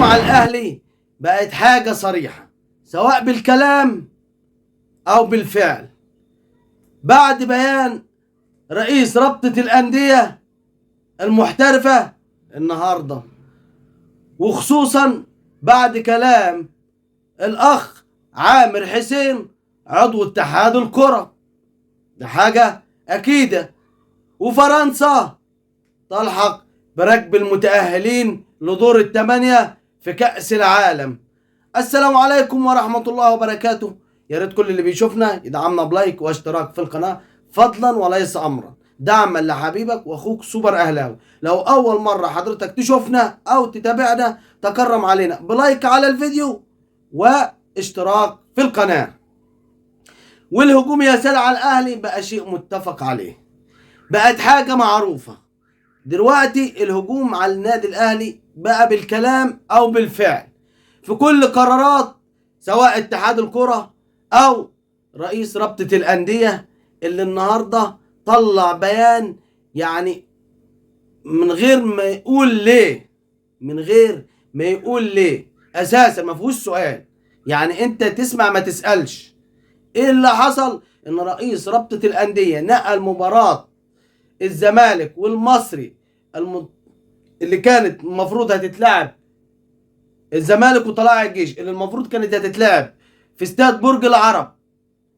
الهجوم على الأهلي بقت حاجة صريحة سواء بالكلام أو بالفعل، بعد بيان رئيس رابطة الأندية المحترفة النهاردة، وخصوصا بعد كلام الأخ عامر حسين عضو اتحاد الكرة. ده حاجة أكيدة. وفرنسا تلحق بركب المتأهلين لدور الثمانية في كأس العالم. السلام عليكم ورحمة الله وبركاته. يا ريت كل اللي بيشوفنا يدعمنا بلايك واشتراك في القناة فضلا وليس أمرا، دعما لحبيبك واخوك سوبر اهلاوي. لو اول مرة حضرتك تشوفنا او تتابعنا تكرم علينا بلايك على الفيديو واشتراك في القناة. والهجوم يا سادة على الاهلي بقى شيء متفق عليه، بقت حاجة معروفة. دلوقتي الهجوم على النادي الاهلي بقى بالكلام او بالفعل في كل قرارات، سواء اتحاد الكرة او رئيس رابطة الاندية اللي النهاردة طلع بيان، يعني من غير ما يقول ليه، اساسا ما فيهوش سؤال. يعني انت تسمع ما تسألش. ايه اللي حصل؟ ان رئيس رابطة الاندية نقل مباراة الزمالك والمصري اللي كانت المفروض هتتلعب، الزمالك وطلائع الجيش اللي المفروض كانت هتتلعب في استاد برج العرب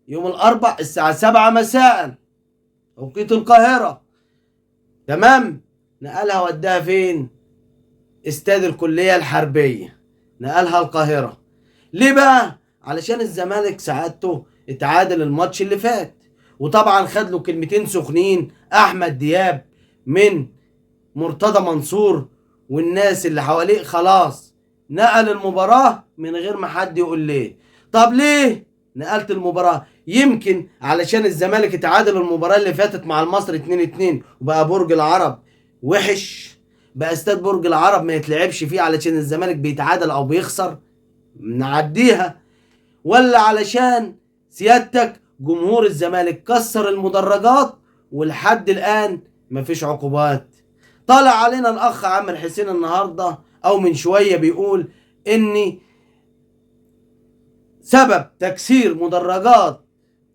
يوم الاربع الساعة 7 مساء توقيت القاهرة، تمام، نقلها وداها فين؟ استاد الكلية الحربية، نقلها القاهرة. ليه بقى؟ علشان الزمالك سعادته اتعادل الماتش اللي فات، وطبعا خد له كلمتين سخنين احمد دياب من مرتضى منصور والناس اللي حواليه، خلاص نقل المباراة من غير ما حد يقول ليه. طب ليه نقلت المباراة؟ يمكن علشان الزمالك اتعادل المباراة اللي فاتت مع المصري 2-2 وبقى برج العرب وحش، بقى استاد برج العرب ما يتلعبش فيه علشان الزمالك بيتعادل او بيخسر، نعديها. ولا علشان سيادتك جمهور الزمالك كسر المدرجات ولحد الان مفيش عقوبات؟ طالع علينا الاخ عامر حسين النهارده او من شويه بيقول ان سبب تكسير مدرجات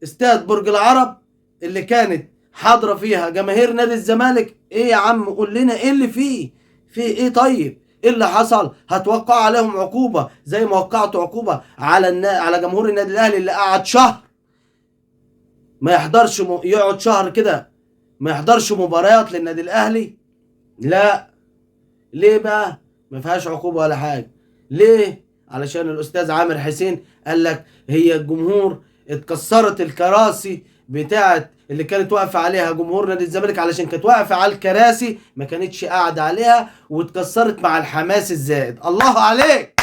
استاد برج العرب اللي كانت حاضره فيها جماهير نادي الزمالك. ايه يا عم قول لنا ايه اللي فيه؟ في ايه؟ طيب ايه اللي حصل؟ هتوقع عليهم عقوبه زي ما وقعت عقوبه على جمهور النادي الاهلي اللي قعد شهر ما يحضرش يقعد شهر كده ما يحضرش مباريات للنادي الاهلي؟ لا. ليه بقى ما فيهاش عقوبه ولا حاجه؟ ليه؟ علشان الاستاذ عامر حسين قال لك هي الجمهور اتكسرت الكراسي بتاعت اللي كانت واقفه عليها جمهور نادي الزمالك، علشان كانت واقفه على الكراسي ما كانتش قاعده عليها، واتكسرت مع الحماس الزائد. الله عليك،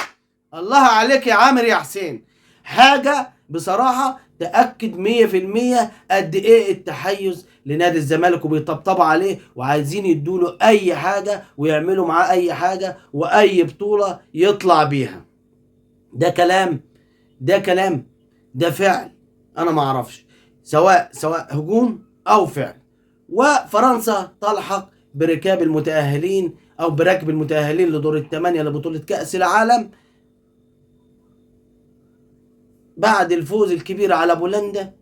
الله عليك يا عامر يا حسين. حاجه بصراحه تأكد 100% قد ايه التحيز لنادي الزمالك، وبيطبطبوا عليه وعايزين يدوله اي حاجه ويعملوا معاه اي حاجه واي بطوله يطلع بيها. ده كلام؟ ده فعل؟ انا ما اعرفش، سواء هجوم او فعل. وفرنسا تلحق بركاب المتأهلين او بركب المتأهلين لدور الثمانية لبطولة كأس العالم بعد الفوز الكبير على بولندا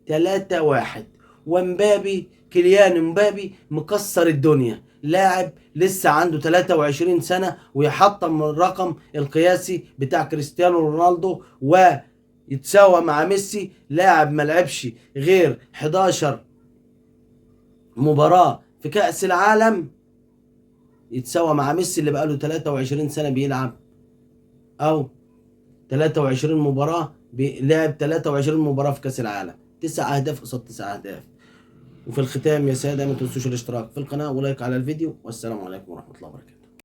3-1. ومبابي كيليان مبابي مكسر الدنيا، لاعب لسه عنده 23 سنة ويحطم الرقم القياسي بتاع كريستيانو رونالدو ويتساوى مع ميسي، لاعب ما لعبش غير 11 مباراة في كأس العالم، يتساوى مع ميسي اللي بقاله 23 سنة بيلعب، او 23 مباراة لعب 23 مباراة في كأس العالم، 9 أهداف قصاد 9 أهداف. وفي الختام يا سادة ما تنسوش الاشتراك في القناة ولايك على الفيديو، والسلام عليكم ورحمة الله وبركاته.